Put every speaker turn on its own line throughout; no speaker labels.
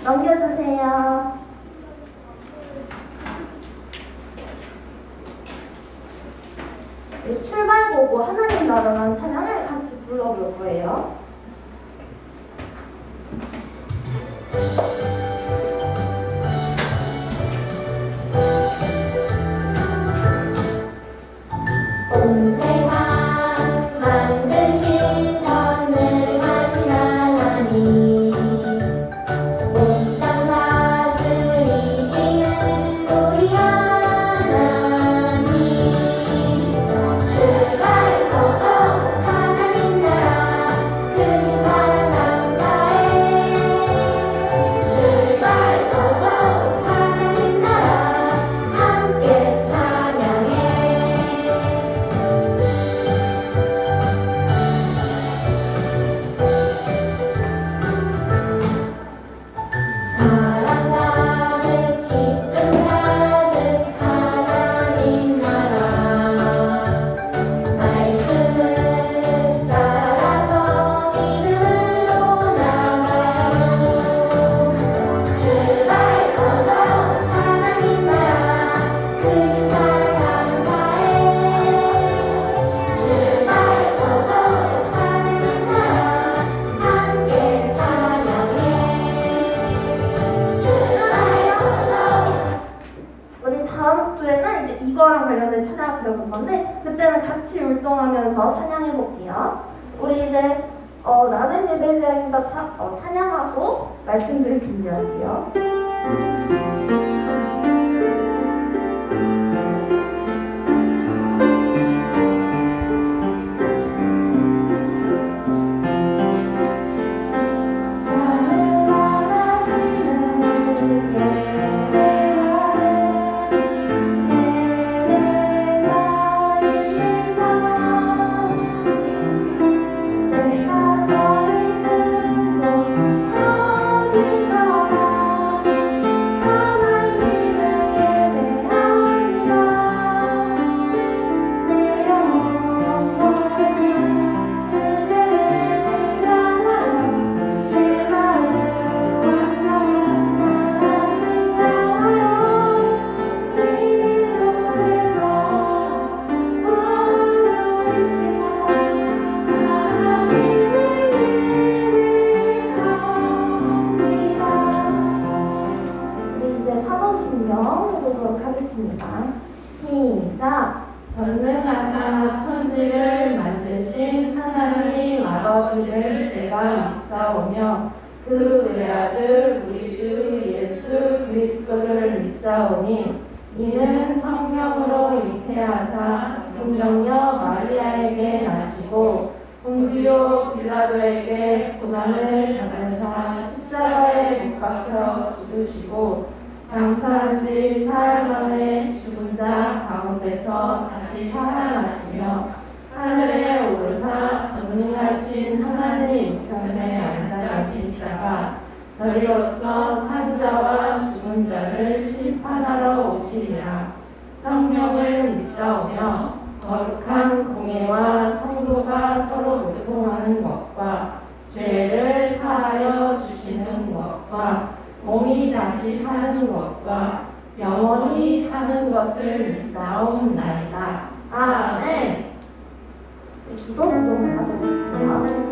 넘겨주세요. 출발 보고 하나님 나라라는 찬양을 같이 불러볼 거예요.
온 세상 만드신 전능하신 하나님, 온 땅 다스리시는 우리 하나님, 출발하고 하나님 나라 크신 사랑 감사해. 출발하고 하나님 나라 함께 찬양해. 사랑 가득 기쁨 가득 하나님 나라, 말씀을 따라서 믿음으로 나가요. 출발하고 하나님 나라 크신 사랑 감사해. 출발하고 하나님 나라 함께 찬양해.
우리 다음 주에는 이제 이거랑 관련된 찬양을 배워볼 건데 그때는 같이 율동하면서 찬양해 볼게요. 우리 이제 나는 예배자입니다 찬양하고 말씀드릴 준비할게요.
내가 서 있는 곳 어디서나 하나님을 예배합니다. 내 영혼과 그대를 향하여 내 마음을 완전한 하나님 향하여 이곳에서 하루이시나
우리 이제 사도신경 해보도록 하겠습니다. 시작!
전능하사 천지를 만드신 하나님 아버지를 내가 믿사오며 그 외아들 우리 주 예수 그리스도를 믿사오니 이는 성령으로 잉태하사 동정녀 마리아에게 나시고 본디오 빌라도에게 고난을 받으사 십자가에 못 박혀 죽으시고 장사한 지 사흘 만에 죽은 자 가운데서 다시 살아나시며 하늘에 오르사 전능하신 하나님 우편에 앉아 계시다가 저리로서 산 자와 죽은 자를 심판하러 오시리라. 성령을 믿사오며 거룩한 공예와 성도가 서로 교통하는 것과 죄를 사하여 주시는 것과 몸이 다시 사는 것과 영원히 사는 것을 믿사옵나이다. 아멘.
기도송 하도록 할게요.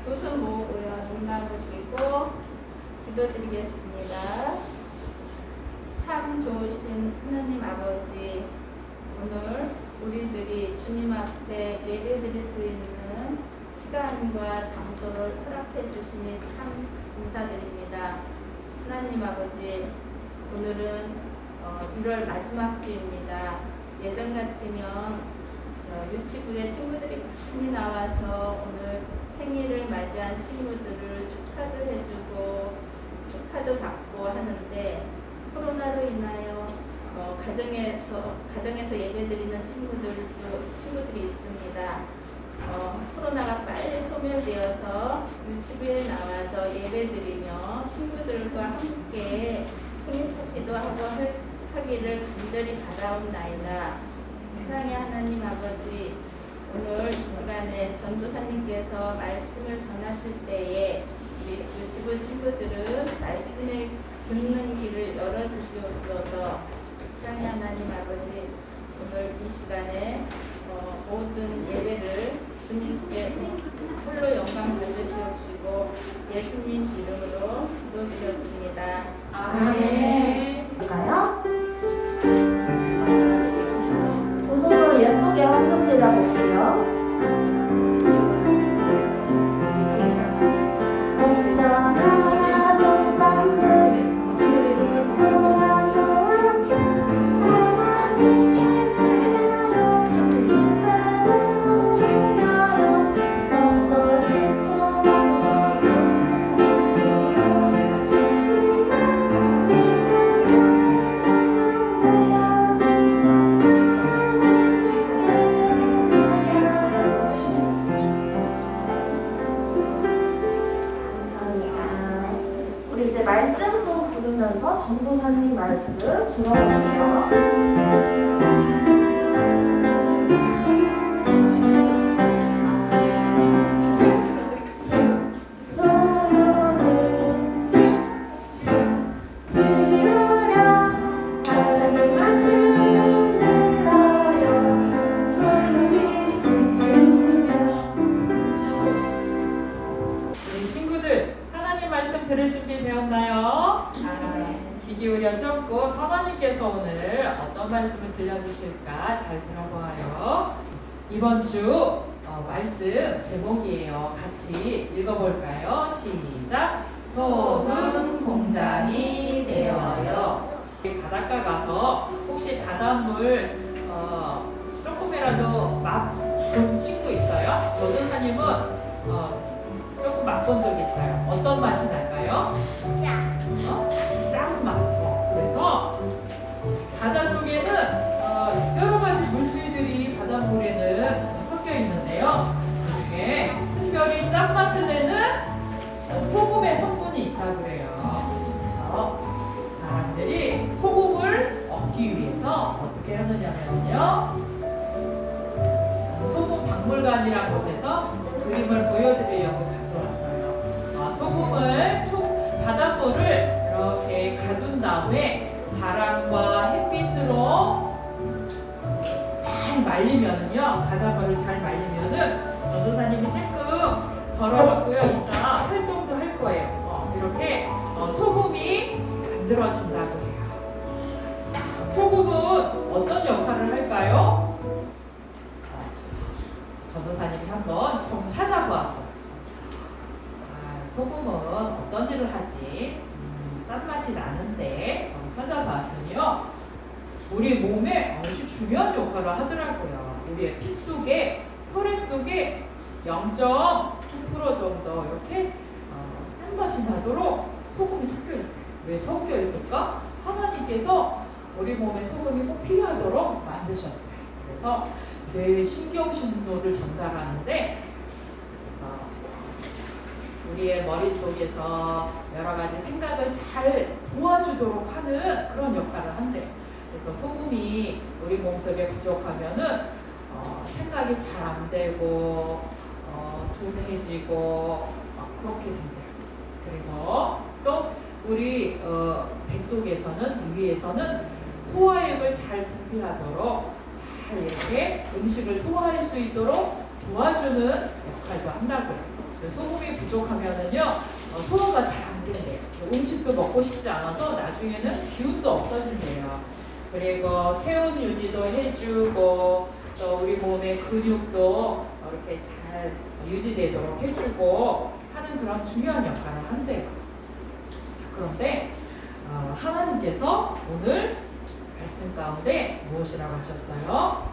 두 손 모으고요. 눈 감으시고 기도드리겠습니다. 참 좋으신 하나님 아버지, 오늘 우리들이 주님 앞에 예배드릴 수 있는 시간과 장소를 허락해 주시니 참 감사드립니다. 하나님 아버지, 오늘은 1월 마지막 주입니다. 예전 같으면 유치부에 친구들이 많이 나와서 오늘 생일을 맞이한 친구들을 축하도 해주고 축하도 받고 하는데, 코로나로 인하여 가정에서 예배드리는 친구들이 있습니다. 코로나가 빨리 소멸되어서 유치부에 나와서 예배드리며 친구들과 함께 생일 파티도 하고 하기를 간절히 바라옵나이다. 사랑의 하나님 아버지, 오늘 이 시간에 전도사님께서 말씀을 전하실 때에 우리 유치부 친구들은 말씀을 듣는 길을 열어주시옵소서. 사랑의 하나님 아버지, 오늘 이 시간에 모든 예배를 주님께 홀로 영광 받으시옵시고 예수님 이름으로 기도드렸습니다.
아멘. 볼까요? 두 손으로 예쁘게 황금 드려볼게요. 공전하나 종장은 지금 보아요. 하나님 찬양하여 이름을 주여요. 먹고 싶어 먹고 우리 이제 말씀도 부르면서 전도사님 말씀 들어볼게요.
우리 친구들, 하나님 말씀 들을 준비 되었나요? 귀 기울여 쫓고 하나님께서 오늘 어떤 말씀을 들려주실까 잘 들어보아요. 이번 주 말씀 제목이에요. 같이 읽어볼까요? 시작! 소금 공장이 되어요. 바닷가 가서 혹시 바닷물 조금이라도 맛본 친구 있어요? 전도사님은 조금 맛본 적 있어요. 어떤 맛이 날까요? 짠 맛. 그래서 바닷속에는 여러 가지 물질들이 바닷물에는 섞여 있는데요. 그중에 특별히 짠맛을 내는 소금의 성분이 있다고 그래요. 그래서 사람들이 소금을 얻기 위해서 어떻게 하느냐면요, 소금 박물관이라는 곳에서 그림을 보여드리려고 가져왔어요. 소금을 바닷물을 이렇게 가둔 다음에 바람과 햇빛으로 잘 말리면은요, 바닷물을 잘 말리면은 전도사님이 조금 덜어갖고요, 이따 활동도 할 거예요. 이렇게 소금이 만들어진다고 해요. 소금은 어떤 역할을 할까요? 전도사님이 한번 좀 찾아보았어요. 소금은 어떤 일을 하지? 짠맛이 나는데 찾아봤더니요, 우리 몸에 아주 중요한 역할을 하더라고요. 우리의 피 속에, 혈액 속에 0.9% 정도 이렇게 짠맛이 나도록 소금이 섞여 있대요. 왜 섞여 있을까? 하나님께서 우리 몸에 소금이 꼭 필요하도록 만드셨어요. 그래서 뇌 신경신호를 전달하는데, 그래서 우리의 머릿속에서 여러 가지 생각을 잘 도와주도록 하는 그런 역할을 한대요. 그래서 소금이 우리 몸속에 부족하면은 생각이 잘 안 되고 둔해지고 그렇게 된대요. 그리고 또 우리 뱃속에서는, 위에서는 소화액을 잘 분비하도록 잘 이렇게 음식을 소화할 수 있도록 도와주는 역할도 한다고요. 소금이 부족하면은요, 소화가 잘 안 된대요. 음식도 먹고 싶지 않아서 나중에는 기운도 없어진대요. 그리고 체온 유지도 해주고 또 우리 몸의 근육도 이렇게 잘 유지되도록 해주고 하는 그런 중요한 역할을 한대요. 자, 그런데 하나님께서 오늘 말씀 가운데 무엇이라고 하셨어요?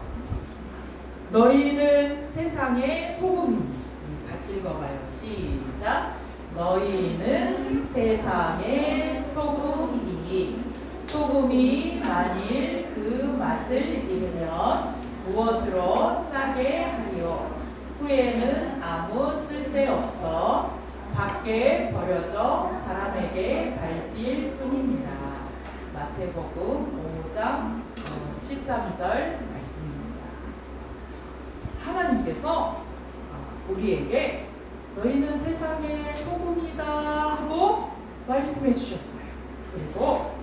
너희는 세상의 소금이니. 같이 읽어봐요. 시작. 너희는 세상의 소금이니. 소금이 만일 그 맛을 잃으면 무엇으로 짜게 하리요? 후에는 아무 쓸데없어 밖에 버려져 사람에게 밟힐 뿐입니다. 마태복음 5장 13절 말씀입니다. 하나님께서 우리에게 너희는 세상의 소금이다 하고 말씀해 주셨어요. 그리고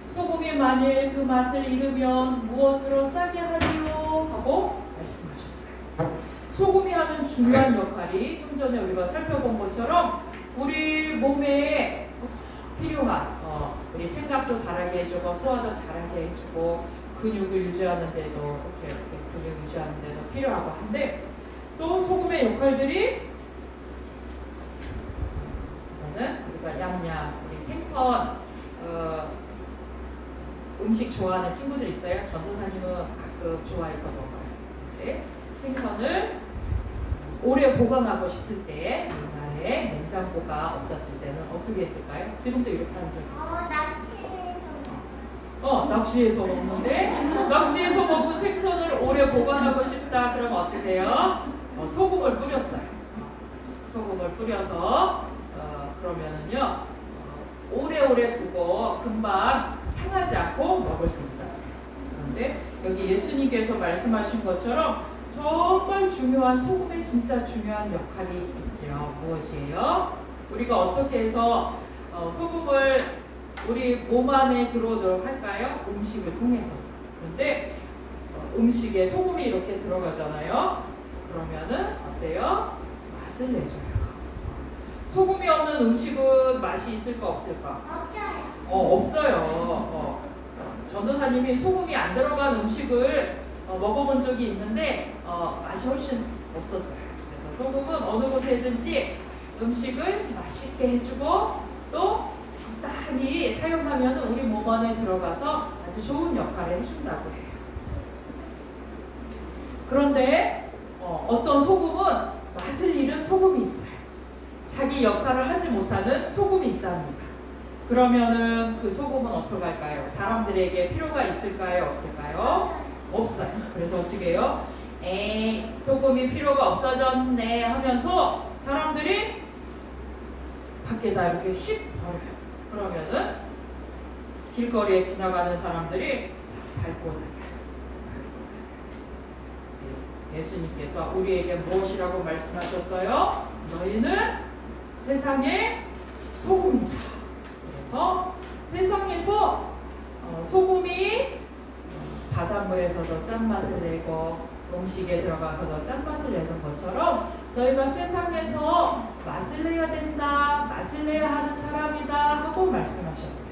소금이 만일 그 맛을 잃으면 무엇으로 짜게 하리요? 하고 말씀하셨어요. 소금이 하는 중요한 역할이 좀 전에 우리가 살펴본 것처럼 우리 몸에 필요한 우리 생각도 잘하게 해주고 소화도 잘하게 해주고 근육을 유지하는 데도 이렇게 근육 유지하는 데도 필요하고 한데 또 소금의 역할들이 이거는 우리가 얌얌 우리 생선 음식 좋아하는 친구들 있어요? 전도사님은 가끔 좋아해서 먹어요. 이제 생선을 오래 보관하고 싶을 때 옛날에 냉장고가 없었을 때는 어떻게 했을까요? 지금도 이렇게 하는 적 있어요. 낚시해서 먹는데 낚시해서 먹은 생선을 오래 보관하고 싶다 그러면 어떻게 해요? 소금을 뿌렸어요. 소금을 뿌려서 그러면은요 오래오래 두고 금방 상하지 않고 먹을 수 있다. 그런데 여기 예수님께서 말씀하신 것처럼 정말 중요한 소금의 진짜 중요한 역할이 있죠. 무엇이에요? 우리가 어떻게 해서 소금을 우리 몸 안에 들어오도록 할까요? 음식을 통해서죠. 그런데 음식에 소금이 이렇게 들어가잖아요. 그러면은 어때요? 맛을 내줘요. 소금이 없는 음식은 맛이 있을까 없을까? 없어요. 전도사님이 소금이 안 들어간 음식을 먹어본 적이 있는데 맛이 훨씬 없었어요. 그래서 소금은 어느 곳에든지 음식을 맛있게 해주고 또 적당히 사용하면 우리 몸 안에 들어가서 아주 좋은 역할을 해준다고 해요. 그런데 어떤 소금은 맛을 잃은 소금이 있어요. 자기 역할을 하지 못하는 소금이 있답니다. 그러면은 그 소금은 어떻게 할까요? 사람들에게 필요가 있을까요? 없을까요? 없어요. 그래서 어떻게 해요? 소금이 필요가 없어졌네 하면서 사람들이 밖에다 이렇게 휙 버려요. 그러면은 길거리에 지나가는 사람들이 밟고 다녀요. 예수님께서 우리에게 무엇이라고 말씀하셨어요? 너희는 세상의 소금이다. 그래서 세상에서 소금이 바닷물에서도 짠맛을 내고 음식에 들어가서도 짠맛을 내는 것처럼 너희가 세상에서 맛을 내야 된다, 맛을 내야 하는 사람이다 하고 말씀하셨어요.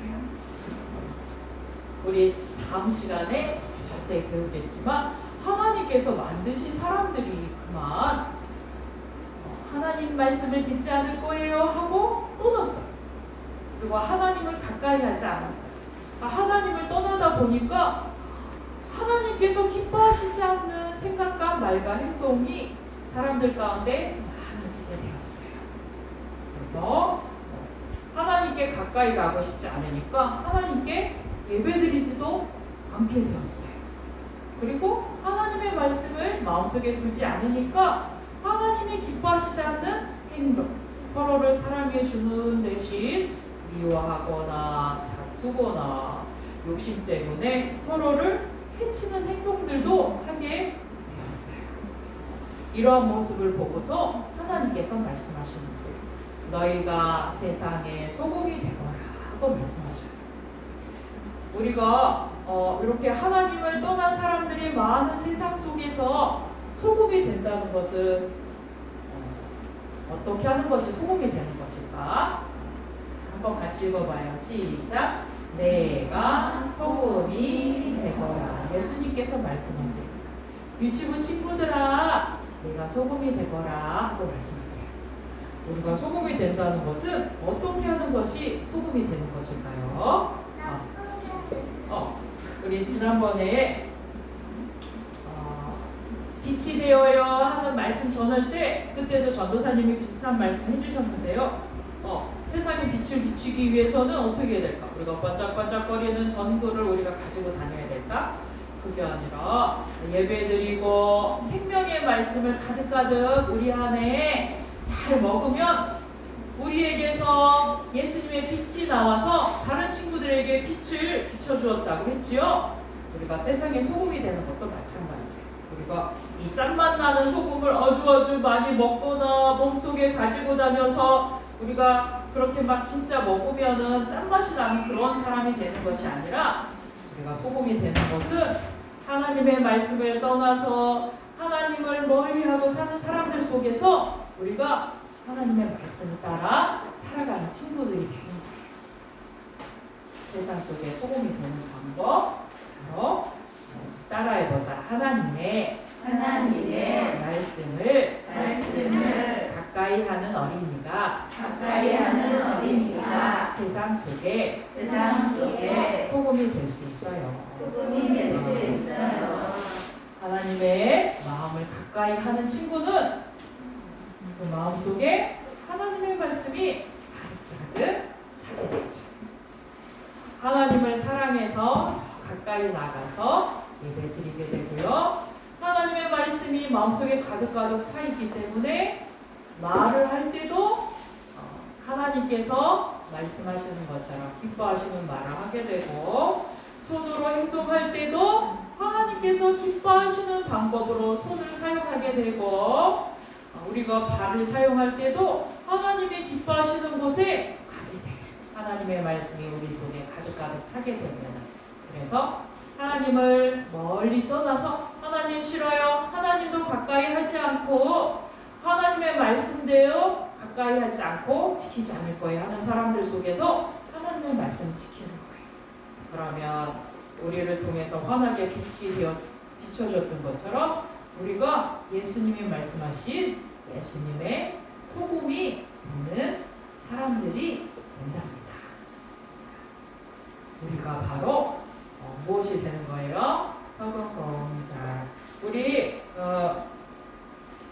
우리 다음 시간에 자세히 배우겠지만 하나님께서 만드신 사람들이 그만 하나님 말씀을 듣지 않을 거예요 하고 떠났어요. 그리고 하나님을 가까이 하지 않았어요. 하나님을 떠나다 보니까 하나님께서 기뻐하시지 않는 생각과 말과 행동이 사람들 가운데 많아지게 되었어요. 그래서 하나님께 가까이 가고 싶지 않으니까 하나님께 예배드리지도 않게 되었어요. 그리고 하나님의 말씀을 마음속에 두지 않으니까 하나님이 기뻐하시지 않는 행동, 서로를 사랑해 주는 대신 미워하거나 다투거나 욕심 때문에 서로를 해치는 행동들도 하게 되었어요. 이러한 모습을 보고서 하나님께서 말씀하시는 거예요. 너희가 세상의 소금이 되거라 하고 말씀하셨어요. 우리가 이렇게 하나님을 떠난 사람들이 많은 세상 속에서 소금이 된다는 것은 어떻게 하는 것이 소금이 되는 것일까? 한번 같이 읽어봐요. 시작. 내가 소금이 되거라. 예수님께서 말씀하세요. 유치부 친구들아, 내가 소금이 되거라 하고 말씀하세요. 우리가 소금이 된다는 것은 어떻게 하는 것이 소금이 되는 것일까요? 우리 지난번에 빛이 되어요 하는 말씀 전할 때 그때도 전도사님이 비슷한 말씀 해주셨는데요. 세상에 빛을 비추기 위해서는 어떻게 해야 될까? 우리가 반짝반짝거리는 전구를 우리가 가지고 다녀야 될까? 그게 아니라 예배드리고 생명의 말씀을 가득가득 우리 안에 잘 먹으면 우리에게서 예수님의 빛이 나와서 다른 친구들에게 빛을 비춰주었다고 했지요. 우리가 세상에 소금이 되는 것도 마찬가지예요. 우리가 이 짠맛 나는 소금을 아주 많이 먹거나 몸속에 가지고 다녀서 우리가 그렇게 막 진짜 먹으면은 짠맛이 나는 그런 사람이 되는 것이 아니라 우리가 소금이 되는 것은 하나님의 말씀을 떠나서 하나님을 멀리하고 사는 사람들 속에서 우리가 하나님의 말씀을 따라 살아가는 친구들이 되는 거예요. 세상 속에 소금이 되는 방법 바로 따라해보자. 하나님의 말씀을 가까이 하는 어린이가 세상 속에 소금이 될 수 있어요. 하나님의 마음을 가까이 하는 친구는 그 마음 속에 하나님의 말씀이 가득 차게 되죠. 하나님을 사랑해서 가까이 나가서 예배드리게 되고요. 하나님의 말씀이 마음속에 가득 차 있기 때문에 말을 할 때도 하나님께서 말씀하시는 것처럼 기뻐하시는 말을 하게 되고, 손으로 행동할 때도 하나님께서 기뻐하시는 방법으로 손을 사용하게 되고, 우리가 발을 사용할 때도 하나님이 기뻐하시는 곳에 가게 돼요. 하나님의 말씀이 우리 속에 가득 차게 되면, 그래서 하나님을 멀리 떠나서 하나님 싫어요, 하나님도 가까이 하지 않고 하나님의 말씀대로 가까이 하지 않고 지키지 않을 거예요 하는 사람들 속에서 하나님의 말씀을 지키는 거예요. 그러면 우리를 통해서 환하게 빛이 되어 비춰졌던 것처럼 우리가 예수님이 말씀하신 예수님의 소금이 있는 사람들이 된답니다. 우리가 바로 무엇이 되는 거예요? 서금공자. 우리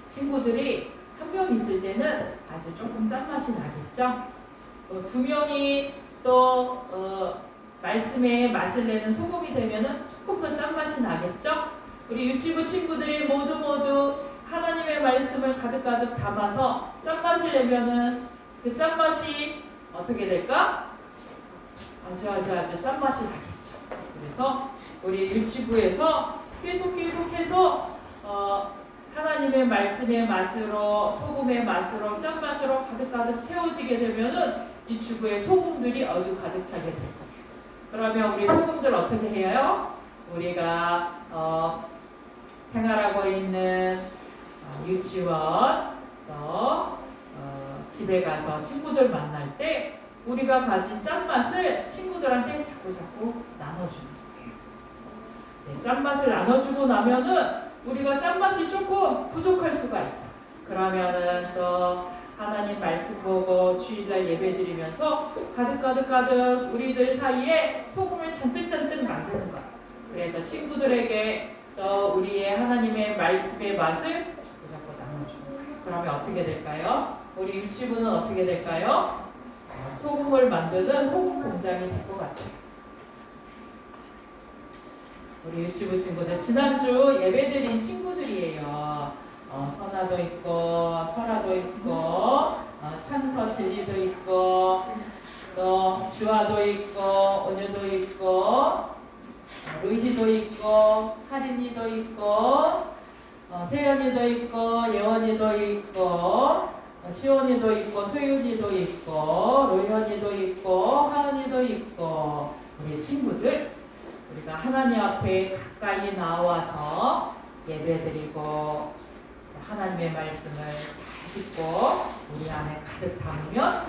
친구들이 한 명 있을 때는 아주 조금 짠맛이 나겠죠? 두 명이 또 말씀에 맛을 내는 소금이 되면은 조금 더 짠맛이 나겠죠? 우리 유치부 친구들이 모두 하나님의 말씀을 가득 담아서 짠맛을 내면은 그 짠맛이 어떻게 될까? 아주 짠맛이 나겠죠. 그래서 우리 유치부에서 계속해서 하나님의 말씀의 맛으로, 소금의 맛으로, 짠맛으로 가득 채워지게 되면은 이 주부의 소금들이 아주 가득 차게 될 거예요. 그러면 우리 소금들 어떻게 해요? 우리가 생활하고 있는 유치원, 또 집에 가서 친구들 만날 때 우리가 가진 짠맛을 친구들한테 자꾸 나눠주는 거예요. 네, 짠맛을 나눠주고 나면은 우리가 짠맛이 조금 부족할 수가 있어. 그러면은 또 하나님 말씀 보고 주일날 예배 드리면서 가득 우리들 사이에 소금을 잔뜩 만드는 거야. 그래서 친구들에게 또 우리의 하나님의 말씀의 맛을 자꾸 나눠주는 거예요. 그러면 어떻게 될까요? 우리 유치부는 어떻게 될까요? 소금을 만드는 소금 공장이 될 것 같아요. 우리 유치부 친구들 지난주 예배드린 친구들이에요. 선아도 있고 설아도 있고 찬서 진리도 있고 또 주아도 있고 온유도 있고 루이도 있고 하린이도 있고 세연이도 있고 예원이도 있고 시온이도 있고 소윤이도 있고 로현이도 있고 하은이도 있고 우리 친구들 우리가 하나님 앞에 가까이 나와서 예배드리고 하나님의 말씀을 잘 듣고 우리 안에 가득 담으면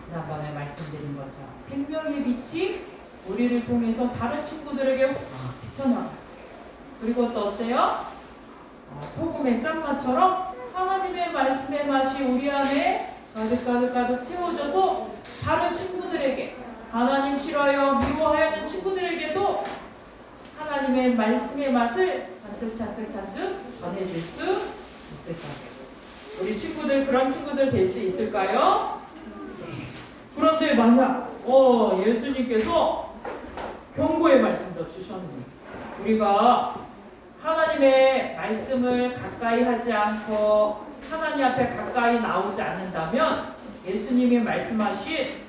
지난번에 말씀드린 것처럼 생명의 빛이 우리를 통해서 다른 친구들에게 확 비쳐나가요. 그리고 또 어때요? 소금의 짠맛처럼 하나님의 말씀의 맛이 우리 안에 가득 채워져서 다른 친구들에게, 하나님 싫어요, 미워하는 친구들에게도 하나님의 말씀의 맛을 잔뜩 전해줄 수 있을 거예요. 우리 친구들 그런 친구들 될 수 있을까요? 네. 그런데 만약 예수님께서 경고의 말씀도 주셨는데 우리가 하나님의 말씀을 가까이 하지 않고 하나님 앞에 가까이 나오지 않는다면 예수님이 말씀하신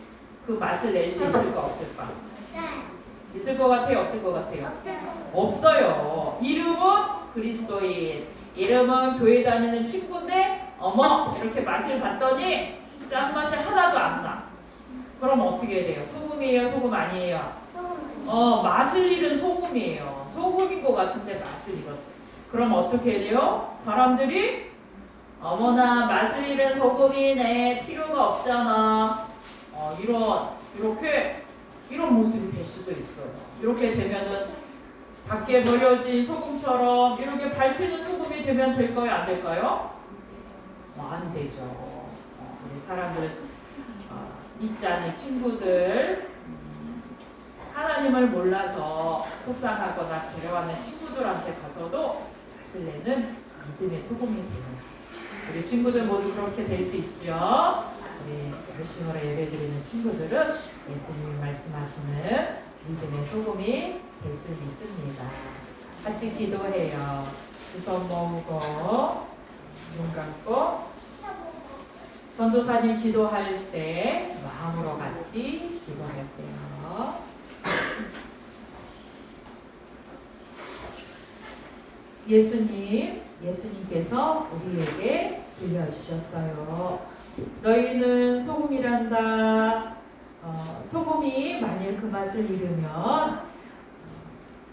그 맛을 낼 수 있을까 없을까? 있을 것 같아요? 없을 것 같아요? 없어요. 이름은 그리스도인, 이름은 교회 다니는 친구인데 어머 이렇게 맛을 봤더니 짠맛이 하나도 안 나. 그럼 어떻게 돼요? 소금이에요? 소금 아니에요? 맛을 잃은 소금이에요. 소금인 것 같은데 맛을 잃었어요. 그럼 어떻게 돼요? 사람들이 어머나 맛을 잃은 소금이네, 필요가 없잖아. 이런 모습이 될 수도 있어요. 이렇게 되면은 밖에 버려진 소금처럼 이렇게 밟히는 소금이 되면 될까요? 안 될까요? 안 되죠. 우리 사람들 믿지 않는 친구들, 하나님을 몰라서 속상하거나 괴로워하는 친구들한테 가서도 맛을 내는 믿음의 소금이 되는 우리 친구들 모두 그렇게 될 수 있죠. 우리 열심히 예배드리는 친구들은 예수님이 말씀하시는 믿음의 소금이 될 줄 믿습니다. 같이 기도해요. 두 손 모으고 눈 감고 전도사님 기도할 때 마음으로 같이 기도할게요. 예수님께서 우리에게 들려주셨어요. 너희는 소금이란다. 소금이 만일 그 맛을 잃으면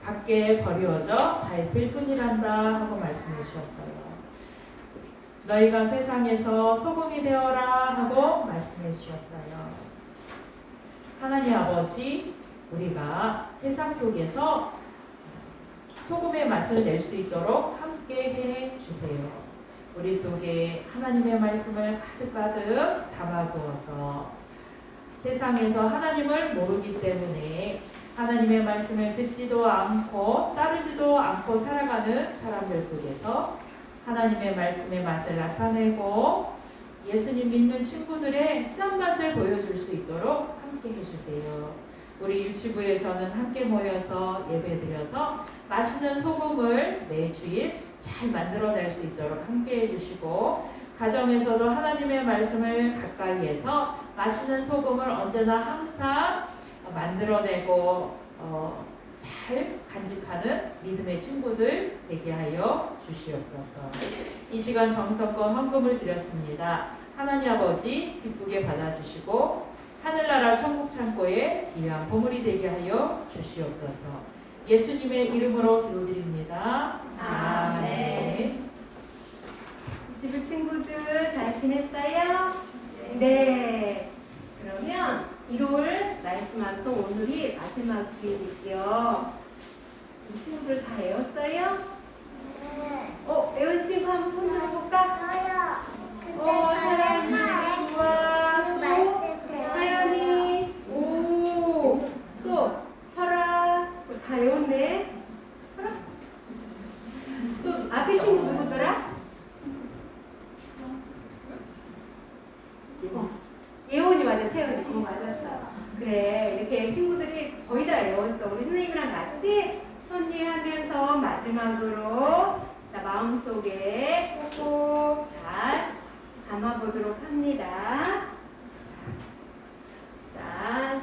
밖에 버려져 밟힐 뿐이란다 하고 말씀해 주셨어요. 너희가 세상에서 소금이 되어라 하고 말씀해 주셨어요. 하나님 아버지, 우리가 세상 속에서 소금의 맛을 낼 수 있도록 함께 해 주세요. 우리 속에 하나님의 말씀을 가득 담아두어서 세상에서 하나님을 모르기 때문에 하나님의 말씀을 듣지도 않고 따르지도 않고 살아가는 사람들 속에서 하나님의 말씀의 맛을 나타내고 예수님 믿는 친구들의 짠맛을 보여줄 수 있도록 함께 해주세요. 우리 유치부에서는 함께 모여서 예배드려서 맛있는 소금을 매주일 잘 만들어낼 수 있도록 함께 해주시고, 가정에서도 하나님의 말씀을 가까이해서 맛있는 소금을 언제나 항상 만들어내고 잘 간직하는 믿음의 친구들 되게 하여 주시옵소서. 이 시간 정성껏 헌금을 드렸습니다. 하나님 아버지 기쁘게 받아주시고 하늘나라 천국 창고에 귀한 보물이 되게 하여 주시옵소서. 예수님의 이름으로 기도드립니다. 아멘.
유치부 친구들 잘 지냈어요? 네. 그러면 1월 말씀 암송 오늘이 마지막 주일이죠. 이 친구들 다 외웠어요? 외운 친구 한번 손 들어볼까? 사랑이, 주와, 또 하연이, 또 설아, 다 외웠네. 설아? 또 앞에 친구 누구더라? 예원이 맞아, 세원이 지금 맞았어. 그래, 이렇게 친구들이 거의 다 외웠어. 우리 선생님이랑 같이 손리하면서 마지막으로 마음속에 꼭 잘 담아보도록 합니다. 자,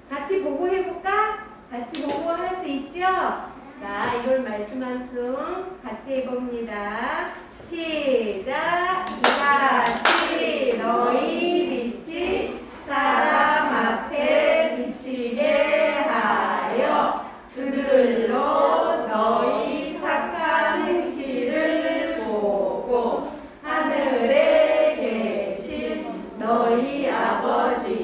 같이 보고 해볼까? 같이 보고 할 수 있죠? 자, 이걸 말씀 한 숨 같이 해봅니다. 시작! 이같이 너희 빛이 사람 앞에 비치게 하여 그들로 너희 착한 행실을 보고 하늘에 계신 너희 아버지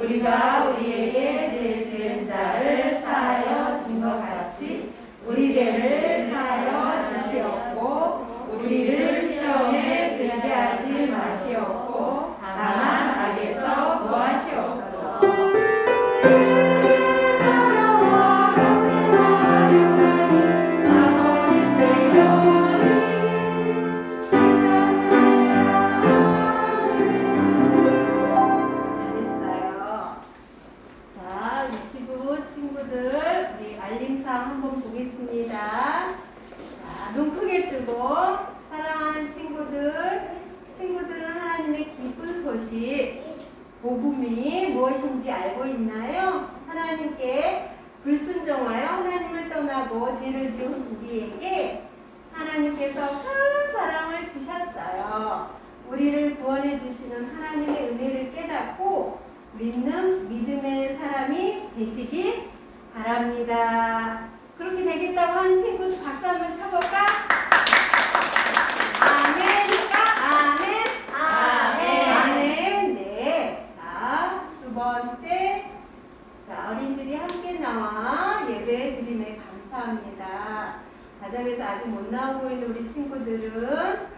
우리가 우리에게 죄 지은 자를 사하여 준 것 같이 우리를 사하여 주시옵고 우리를 시험에 들게 하지 마시옵고 다만 악에서 구하시옵소서. 잘했어요. 자, 유치부 친구들 우리 알림상 한번 보겠습니다. 자, 눈 크게 뜨고 사랑하는 친구들은 하나님의 기쁜 소식 복음이 무엇인지 알고 있나요? 하나님께 불순종하여 하나님을 떠나고 죄를 지은 우리에게 하나님께서 큰 사랑을 주셨어요. 우리를 구원해 주시는 하나님의 은혜를 깨닫고 믿는 믿음의 사람이 되시기 바랍니다. 그렇게 되겠다고 하는 친구 박수 한번 쳐볼까? 아멘. 아멘. 네. 자, 두 번째. 자, 어린이들이 함께 나와 예배 드림에 감사합니다. 가정에서 아직 못 나오고 있는 우리 친구들은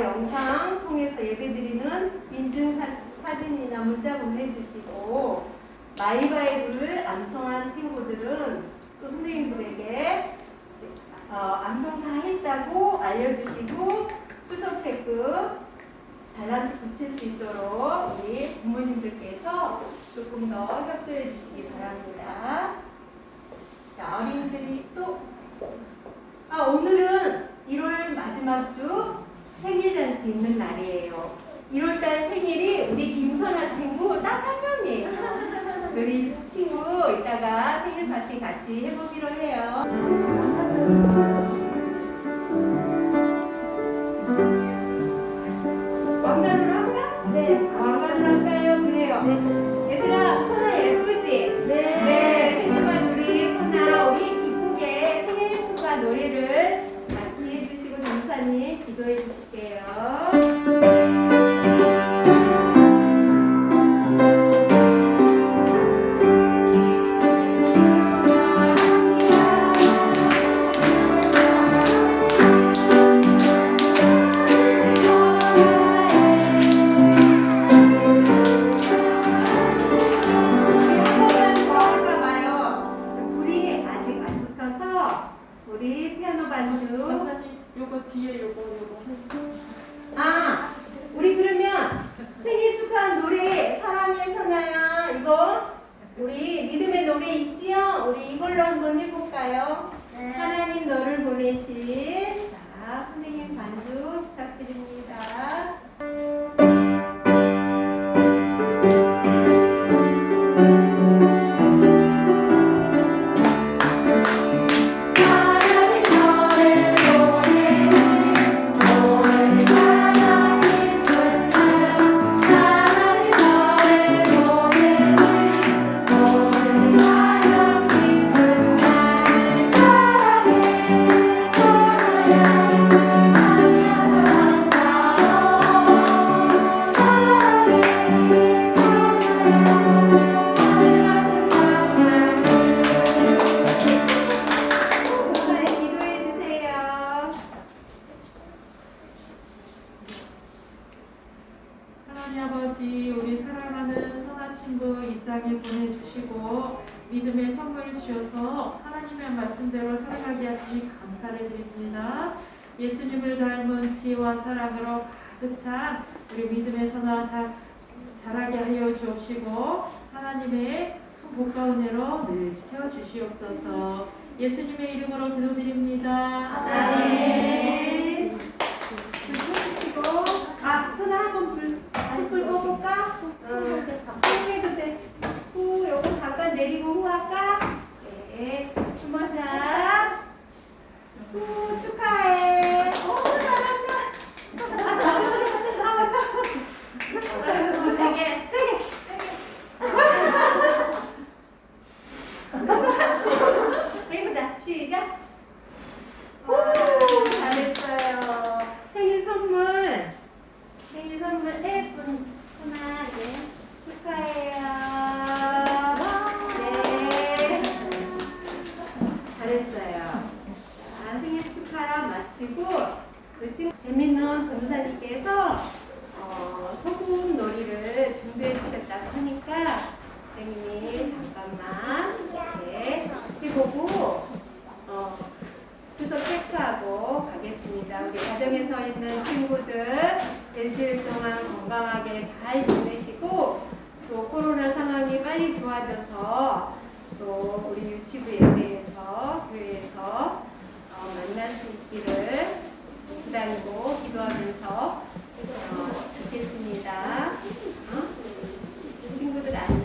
영상 통해서 예배 드리는 인증 사진이나 문자 보내주시고 마이바이블을 암송한 친구들은 또 선생님들에게 암송 다 했다고 알려주시고 추석 체크 밸런스 붙일 수 있도록 우리 부모님들께서 조금 더 협조해 주시기 바랍니다. 자, 어린이들이 또 오늘은 1월 마지막 주 생일잔치 있는 날이에요. 1월달 생일이 우리 김선아 친구 딱 한 명이에요. 우리 친구 이따가 생일 파티 같이 해보기로 해요. 왕관으로 할까?
네.
왕관으로 할까요? 그래요.
네.
얘들아, 선아 예쁘지?
네.
네. 생일만 우리 선아, 우리 기쁘게 생일 축하 노래를 같이 해주시고 전사님 기도해 주실게요. 우리 피아노 반주.
선생님 요거 뒤에 요거
우리 그러면 생일 축하한 노래 사랑해 선아야 이거 우리 믿음의 노래 있지요? 우리 이걸로 한번 해볼까요?
네.
하나님 너를 보내신 자 선생님 반주 부탁드립니다.
하나님 아버지, 우리 사랑하는 선아 친구 이 땅에 보내주시고 믿음의 선물을 주셔서 하나님의 말씀대로 살아가게 하시니 감사를 드립니다. 예수님을 닮은 지혜와 사랑으로 가득 찬 우리 믿음의 선아 자라게 하여 주옵시고 하나님의 큰 복과 은혜로 늘 지켜주시옵소서. 예수님의 이름으로 기도드립니다.
아멘. 해주시고 손을 한번 불 꺼볼까? 해도 돼. 후 요거 잠깐 내리고 후 할까? 네. 한번 자. 후 축하해. 오 잘한다. 세게. 해보자. 시작. 오 잘했어요. 생일 선물 예쁜 소나게 축하해요. 선생님께서 준비해 주셨다고 하니까 선생님이 잠깐만 이렇게 보고 주소 체크하고 가겠습니다. 우리 가정에 서 있는 친구들 일주일 동안 건강하게 잘 지내시고 또 코로나 상황이 빨리 좋아져서 또 우리 유치부 예배에서 교회에서 만날 수 있기를 기다리고 기도하면서 듣겠습니다. 친구들 안녕.